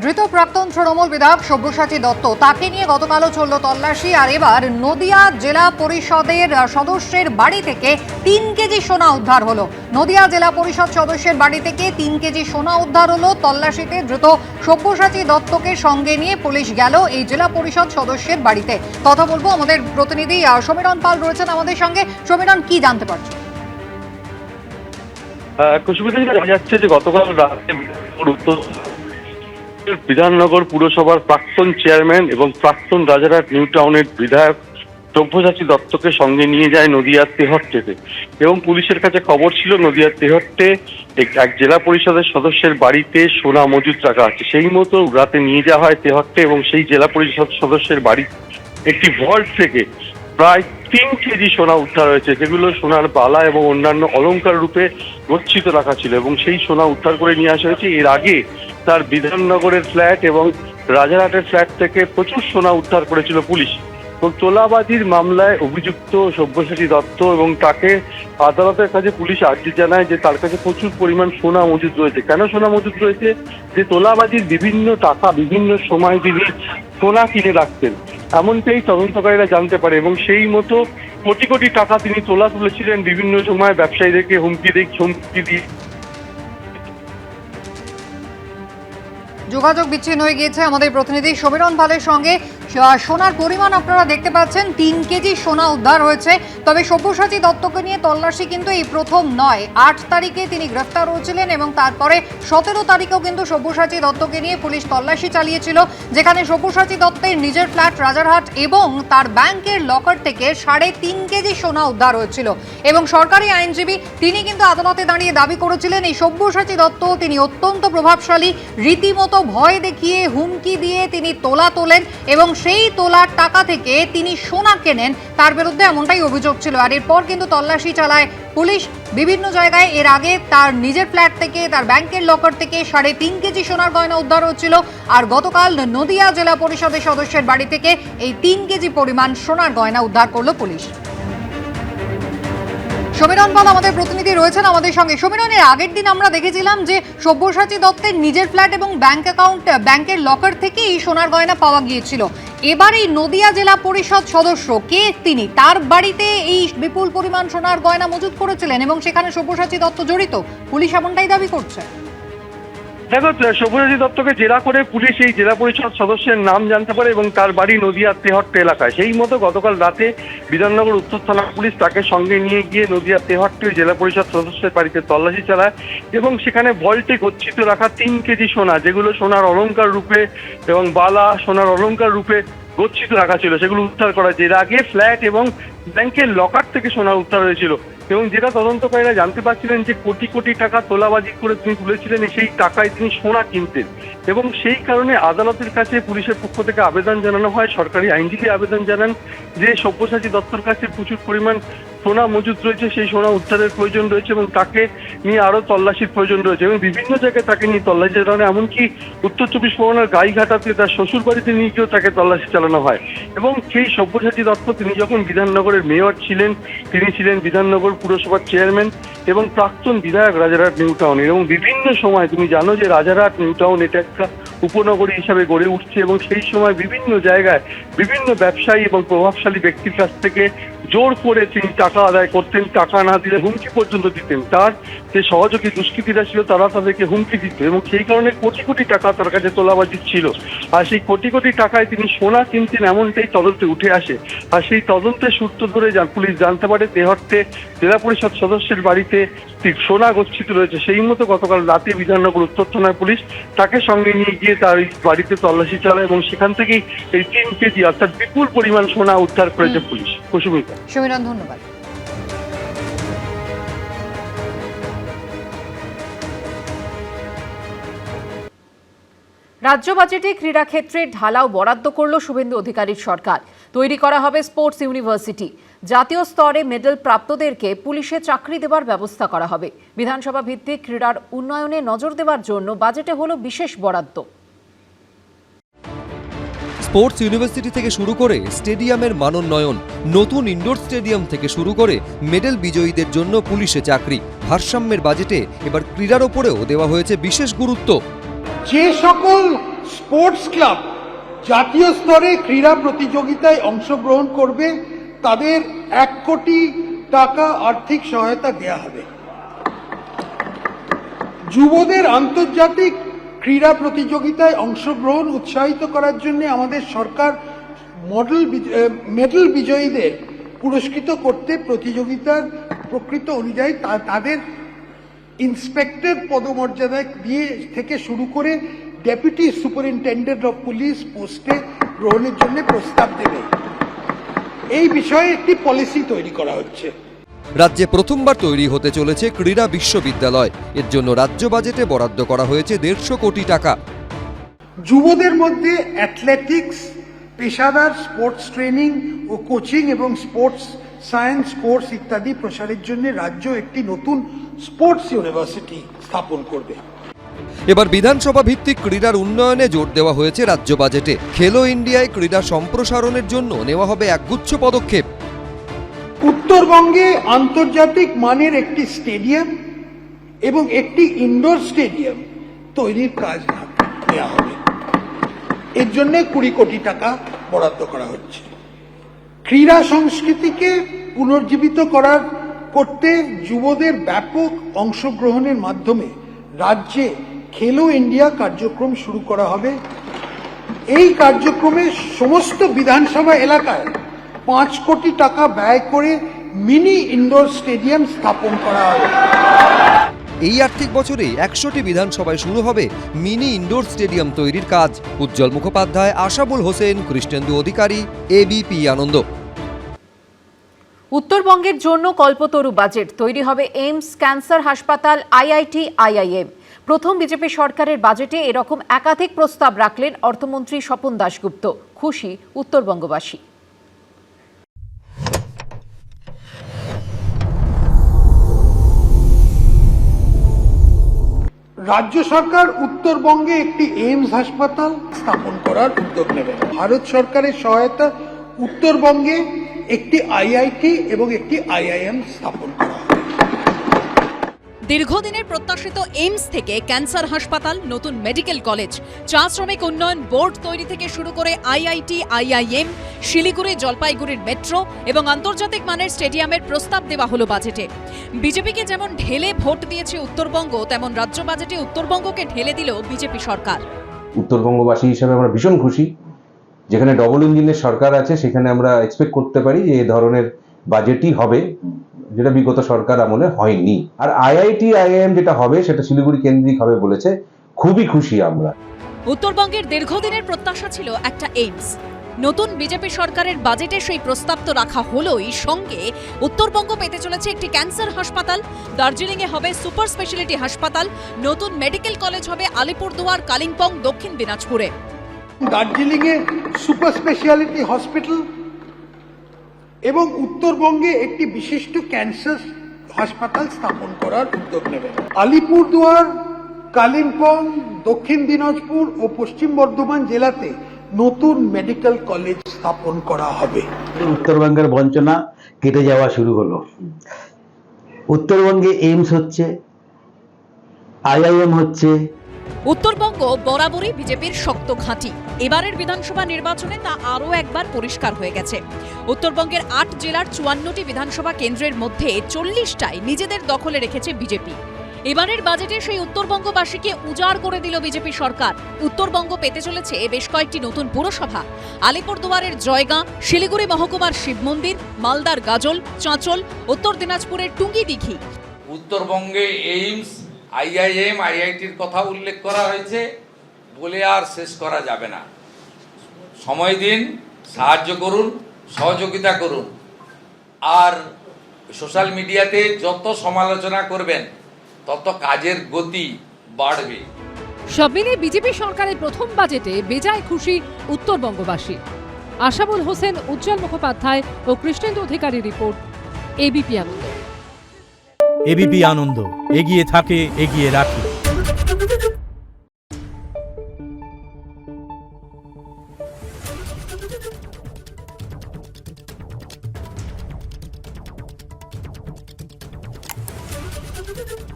ধৃত প্রাক্তন তৃণমূল বিধায়ক সব্যসাচী দত্ত, তাকে নিয়ে গতকালও চলল তল্লাশি। আর এবার নদিয়া জেলা পরিষদের সদস্যের বাড়ি থেকে 3 কেজি সোনা উদ্ধার হলো। নদিয়া জেলা পরিষদ সদস্যের বাড়ি থেকে 3 কেজি সোনা উদ্ধার হলো। তল্লাশিতে ধৃত সব্যসাচী দত্তকে সঙ্গে নিয়ে পুলিশ গেল এই জেলা পরিষদ সদস্যের বাড়িতে। কথা বলবো, আমাদের প্রতিনিধি সমীরণ পাল রয়েছেন আমাদের সঙ্গে। সমীরণ, কি জানতে পারছো? কুশবিতে জানা যাচ্ছে যে গতকাল রাতে বিধাননগর পুরসভার প্রাক্তন চেয়ারম্যান এবং প্রাক্তন রাজারহাট নিউ টাউনের বিধায়ক সব্যসাচী দত্তকে সঙ্গে নিয়ে যায় নদিয়ার তেহট্টেতে। এবং পুলিশের কাছে খবর ছিল নদিয়ার তেহট্টে এক জেলা পরিষদের সদস্যের বাড়িতে সোনা মজুত রাখা আছে। সেই মতো রাতে নিয়ে যাওয়া হয় তেহট্টে এবং সেই জেলা পরিষদ সদস্যের বাড়ি একটি ভল্ট থেকে প্রায় 3 কেজি সোনা উদ্ধার হয়েছে, যেগুলো সোনার বালা এবং অন্যান্য অলংকার রূপে গচ্ছিত রাখা ছিল এবং সেই সোনা উদ্ধার করে নিয়ে আসা হয়েছে। এর আগে তার বিধাননগরের ফ্ল্যাট এবং রাজারহাটের ফ্ল্যাট থেকে প্রচুর সোনা উদ্ধার করেছিল পুলিশ। এবং তোলাবাজির মামলায় অভিযুক্ত সব্যসাচী দত্ত এবং তাকে আদালতের কাছে পুলিশ আর্জি জানায় যে তার কাছে প্রচুর পরিমাণ সোনা মজুদ রয়েছে। কেন সোনা মজুদ রয়েছে? যে তোলাবাজির বিভিন্ন টাকা বিভিন্ন সময় তিনি সোনা কিনে রাখতেন, এমনটাই তদন্তকারীরা জানতে পারে। এবং সেই মতো কোটি কোটি টাকা তিনি তুলেছিলেন বিভিন্ন সময় ব্যবসায়ীদেরকে হুমকি দিয়ে। যোগাযোগ বিচ্ছিন্ন হয়ে গিয়েছে আমাদের প্রতিনিধি সমীরণ পালের সঙ্গে। সোনার পরিমাণ আপনারা দেখতে পাচ্ছেন, 3 কেজি সোনা উদ্ধার হয়েছে। তবে সব্যসাচী দত্তকে নিয়ে তল্লাশি কিন্তু এই প্রথম নয়। 8 তারিখে তিনি গ্রেফতার হয়েছিলেন এবং তারপরে 17 তারিখেও কিন্তু সব্যসাচী দত্তকে নিয়ে পুলিশ তল্লাশি চালিয়েছিল, যেখানে সব্যসাচী দত্তের নিজের ফ্ল্যাট রাজারহাট এবং তার ব্যাংকের লকার থেকে 3.5 কেজি সোনা উদ্ধার হয়েছিল। এবং সরকারি আইনজীবী তিনি কিন্তু আদালতে দাঁড়িয়ে দাবি করেছিলেন এই সব্যসাচী দত্ত তিনি অত্যন্ত প্রভাবশালী, রীতিমতো ভয় দেখিয়ে হুমকি দিয়ে তিনি তোলা তোলেন এবং সেই তোলার টাকা থেকে তিনি সোনা কেনেন, তার বিরুদ্ধে এমনটাই অভিযোগ ছিল। আর এরপর কিন্তু তল্লাশি চালায় পুলিশ বিভিন্ন জায়গায়। এর আগে তার নিজের ফ্ল্যাট থেকে, তার ব্যাংকের লকার থেকে 3.5 কেজি সোনার গয়না উদ্ধার হচ্ছিল। আর গতকাল নদিয়া জেলা পরিষদের সদস্যের বাড়ি থেকে এই 3 কেজি পরিমাণ সোনার গয়না উদ্ধার করলো পুলিশ। সমীরণ পাল আমাদের প্রতিনিধি রয়েছেন আমাদের সঙ্গে। সমীরণের আগের দিন আমরা দেখেছিলাম যে সব্যসাচী দত্তের নিজের ফ্ল্যাট এবং ব্যাংকের লকার থেকে এই সোনার গয়না পাওয়া গিয়েছিল। এবার এই নদিয়া জেলা পরিষদ সদস্য কে তিনি, তার বাড়িতে এই বিপুল পরিমাণ সোনার গয়না মজুত করেছিলেন এবং সেখানে সব্যসাচী দত্ত জড়িত, পুলিশ এমনটাই দাবি করছে। দেখো, সব্যসাচী দত্তকে জেরা করে পুলিশ এই জেলা পরিষদ সদস্যের নাম জানতে পারে এবং তার বাড়ি নদিয়ার তেহট্টে এলাকায়। সেই মতো গতকাল রাতে বিধাননগর উত্তর থানা পুলিশ তাকে সঙ্গে নিয়ে গিয়ে নদিয়ার তেহট্টে জেলা পরিষদ সদস্যের বাড়িতে তল্লাশি চালায় এবং সেখানে ভল্টে গচ্ছিত রাখা 3 কেজি সোনা, যেগুলো সোনার অলংকার রূপে এবং বালা সোনার অলংকার রূপে গচ্ছিত রাখা ছিল, সেগুলো উদ্ধার করা যায়। এর আগে ফ্ল্যাট এবং ব্যাংকের লকার থেকে সোনা উদ্ধার হয়েছিল এবং যেটা তদন্তকারীরা জানতে পারছিলেন যে কোটি কোটি টাকা তোলাবাজি করে তিনি তুলেছিলেন, সেই টাকায় তিনি সোনা কিনতেন। এবং সেই কারণে আদালতের কাছে পুলিশের পক্ষ থেকে আবেদন জানানো হয়, সরকারি আইনজীবী আবেদন জানান যে সব্যসাচী দত্তর কাছে প্রচুর পরিমাণ সোনা মজুদ রয়েছে, সেই সোনা উদ্ধারের প্রয়োজন রয়েছে এবং তাকে নিয়ে আরও তল্লাশির প্রয়োজন রয়েছে। এবং বিভিন্ন জায়গায় তাকে নিয়ে তল্লাশি চালানো, এমনকি উত্তর 24 পরগনার গাইঘাটাতে তার শ্বশুর বাড়িতে নিয়ে গিয়েও তাকে তল্লাশি চালানো হয়। এবং সেই সব্যসাচী দত্ত তিনি যখন বিধাননগরের মেয়র ছিলেন, তিনি ছিলেন বিধাননগর পুরসভার চেয়ারম্যান এবং প্রাক্তন বিধায়ক রাজারহাট নিউ টাউনের। এবং বিভিন্ন সময় তুমি জানো যে রাজারহাট নিউ টাউন এটা একটা উপনগরী হিসাবে গড়ে উঠছে এবং সেই সময় বিভিন্ন জায়গায় বিভিন্ন ব্যবসায়ী এবং প্রভাবশালী ব্যক্তির কাছ থেকে জোর করে তিনি টাকা আদায় করতেন, টাকা না দিলে হুমকি পর্যন্ত দিতেন। তার যে সহযোগী দুষ্কৃতীরা ছিল তারা তাদেরকে হুমকি দিত এবং সেই কারণে কোটি কোটি টাকা তার কাছে তোলাবাজি ছিল। আর সেই কোটি কোটি টাকায় তিনি সোনা কিনতেন, এমনটাই তদন্তে উঠে আসে। আর সেই তদন্তের সূত্র ধরে পুলিশ জানতে পারে তেহট্টে জেলা পরিষদ সদস্যের বাড়িতে সোনা গচ্ছিত রয়েছে। সেই মতো গতকাল রাতে বিধাননগর উত্তর থানার পুলিশ তাকে সঙ্গে নিয়ে গিয়ে তার বাড়িতে তল্লাশি চালায় এবং সেখান থেকেই এই 3 কেজি অর্থাৎ বিপুল পরিমাণ সোনা উদ্ধার করেছে পুলিশ। কুসুমিতা। সমীরণ, ধন্যবাদ। রাজ্য বাজেটে ক্রীড়া ক্ষেত্রে ঢালাও বরাদ্দ করল শুভেন্দু অধিকারীর সরকার। তৈরি করা হবে স্পোর্টস ইউনিভার্সিটি। জাতীয় স্তরে মেডেল প্রাপ্তদেরকে পুলিশে চাকরি দেওয়ার ব্যবস্থা করা হবে। বিধানসভা ভিত্তিক ক্রীড়ার উন্নয়নে নজর দেওয়ার জন্য বাজেটে হলো বিশেষ বরাদ্দ। স্পোর্টস ইউনিভার্সিটি থেকে শুরু করে স্টেডিয়ামের মানোন্নয়ন, নতুন ইনডোর স্টেডিয়াম থেকে শুরু করে মেডেল বিজয়ীদের জন্য পুলিশে চাকরি, ভারসাম্যের বাজেটে এবার ক্রীড়ার ওপরেও দেওয়া হয়েছে বিশেষ গুরুত্ব। যে সকল স্পোর্টস ক্লাব জাতীয় স্তরে ক্রীড়া প্রতিযোগিতায় অংশগ্রহণ করবে তাদের 1 কোটি টাকা আর্থিক সহায়তা দেওয়া হবে। যুবদের আন্তর্জাতিক ক্রীড়া প্রতিযোগিতায় অংশগ্রহণ উৎসাহিত করার জন্য আমাদের সরকার মেডেল বিজয়ীদের পুরস্কৃত করতে প্রতিযোগিতার প্রকৃত অনুযায়ী তাদের ইন্সপেক্টর পদমর্যাদা দিয়ে থেকে শুরু করে ডেপুটি সুপারিনটেন্ডেন্ট অফ পুলিশ পোস্টে গ্রহণের জন্য প্রস্তাব দেবে। এই বিষয়ে একটি পলিসি তৈরি করা হচ্ছে। রাজ্যে প্রথমবার তৈরি হতে চলেছে ক্রীড়া বিশ্ববিদ্যালয়। এর জন্য রাজ্য বাজেটে বরাদ্দ করা হয়েছে 150 কোটি টাকা। যুবদের মধ্যে অ্যাথলেটিক্স, পেশাদার স্পোর্টস ট্রেনিং ও কোচিং এবং স্পোর্টস সায়েন্স কোর্স ইত্যাদি প্রসারের জন্য রাজ্য একটি নতুন স্পোর্টস ইউনিভার্সিটি স্থাপন করবে। এবার বিধানসভা ভিত্তিক ক্রীড়ার উন্নয়নে জোর দেওয়া হয়েছে রাজ্য বাজেটে। খেলো ইন্ডিয়ায় ক্রীড়া সম্প্রসারণের জন্য নেওয়া হবে একগুচ্ছ পদক্ষেপ। উত্তরবঙ্গে আন্তর্জাতিক মানের একটি স্টেডিয়াম এবং একটি ইনডোর স্টেডিয়াম তৈরির কাজ নেওয়া হবে। এর জন্য 20 কোটি টাকা বরাদ্দ করা হচ্ছে। ক্রীড়া সংস্কৃতিকে পুনর্জীবিত করতে যুবদের ব্যাপক অংশগ্রহণের মাধ্যমে রাজ্যে খেলো ইন্ডিয়া কার্যক্রম শুরু করা হবে। এই কার্যক্রমে সমস্ত বিধানসভা এলাকায় 5 কোটি টাকা ব্যয় করে মিনি ইনডোর স্টেডিয়াম স্থাপন করা হবে। এই আর্থিক বছরে 100টি বিধানসভায় শুরু হবে মিনি ইনডোর স্টেডিয়াম তৈরির কাজ। উজ্জ্বল মুখোপাধ্যায়, আশাবুল হোসেন, কৃষ্ণেন্দু অধিকারী, এবিপি আনন্দ। উত্তরবঙ্গের জন্য কল্পতরু বাজেট তৈরি হবে এইমস, ক্যান্সার হাসপাতাল, আইআইটি, আইআইএম। প্রথম বিজেপি সরকারের বাজেটে এরকম একাধিক প্রস্তাব রাখলেন অর্থমন্ত্রী স্বপন দাশগুপ্ত। খুশি উত্তরবঙ্গবাসী। রাজ্য সরকার উত্তরবঙ্গে একটি এইমস হাসপাতাল স্থাপন করার উদ্যোগ নেবে। ভারত সরকারের সহায়তা উত্তরবঙ্গে একটি আইআইটি এবং একটি আইআইএম স্থাপন করা হবে। দীর্ঘদিনের প্রত্যাশিত এইমস থেকে ক্যান্সার হাসপাতাল, নতুন মেডিকেল কলেজ, চা শ্রমিক উন্নয়ন বোর্ড তৈরি থেকে শুরু করে আইআইটি, আইআইএম, শিলিগুড়ি, জলপাইগুড়ির মেট্রো এবং আন্তর্জাতিক মানের স্টেডিয়ামের প্রস্তাব দেওয়া হলো বাজেটে। বিজেপিকে যেমন ঢেলে ভোট দিয়েছে উত্তরবঙ্গ, তেমন রাজ্য বাজেটে উত্তরবঙ্গকে ঢেলে দিল বিজেপি সরকার। উত্তরবঙ্গবাসী হিসেবে আমরা ভীষণ খুশি। যেখানে ডবল ইঞ্জিনের সরকার আছে সেখানে আমরা এক্সপেক্ট করতে পারি যে এই ধরনের বাজেটই হবে, যেটা বিগত সরকার আমলে হয়নি। আর আইআইটি, আইআইএম যেটা হবে সেটা শিলিগুড়ি কেন্দ্রিক হবে বলেছে, খুবই খুশি আমরা। উত্তরবঙ্গের দীর্ঘদিনের প্রত্যাশা ছিল একটা এইমস। নতুন বিজেপি সরকারের বাজেটে সেই প্রস্তাব তো রাখা হলোই, সঙ্গে উত্তরবঙ্গ পেতে চলেছে একটি ক্যান্সার হাসপাতাল, দার্জিলিংয়ে হবে সুপার স্পেশালিটি হাসপাতাল, নতুন মেডিকেল কলেজ হবে আলিপুরদুয়ার, কালিম্পং, দক্ষিণ দিনাজপুরে। দার্জিলিংয়ে সুপার স্পেশালিটি হসপিটাল এবং উত্তরবঙ্গে একটি বিশিষ্ট ক্যান্সার হাসপাতাল স্থাপন করার উদ্যোগ নেবে। আলিপুরদুয়ার, কালিম্পং, দক্ষিণ দিনাজপুর ও পশ্চিম বর্ধমান জেলাতে নতুন মেডিকেল কলেজ স্থাপন করা হবে। উত্তরবঙ্গের বঞ্চনা কেটে যাওয়া শুরু হলো। উত্তরবঙ্গে এইমস হচ্ছে, আইআইএম হচ্ছে। উত্তরবঙ্গ বরাবরই বিজেপির শক্ত ঘাঁটি। এবারের বিধানসভা নির্বাচনে তা আরও একবার পরিষ্কার হয়ে গেছে। উত্তরবঙ্গের 8 জেলার 54টি বিধানসভা কেন্দ্রের মধ্যে 40টাই নিজেদের দখলে রেখেছে বিজেপি। এবারের বাজেটে সেই উত্তরবঙ্গবাসীকে উজাড় করে দিল বিজেপি সরকার। উত্তরবঙ্গ পেতে চলেছে বেশ কয়েকটি নতুন পুরসভা, আলিপুরদুয়ারের জয়গাঁ, শিলিগুড়ি মহকুমার শিব মন্দির, মালদার গাজল, চাঁচল, উত্তর দিনাজপুরের টুঙ্গিদিঘি। উত্তরবঙ্গে এইমস, আইআইএম, আইআইটির কথা উল্লেখ করা হয়েছে বলে আর শেষ করা যাবে না। সময় দিন, সাহায্য করুন, সহযোগিতা করুন। আর সোশ্যাল মিডিয়াতে যত সমালোচনা করবেন তত কাজের গতি বাড়বে। সব মিলিয়ে বিজেপি সরকারের প্রথম বাজেটে বেজায় খুশি উত্তরবঙ্গবাসী। আশাবুল হোসেন, উজ্জ্বল মুখোপাধ্যায় ও কৃষ্ণেন্দু অধিকারী রিপোর্ট, এবিপি আনন্দ। এবিপি আনন্দ, এগিয়ে থাকে, এগিয়ে রাখে। Thank you.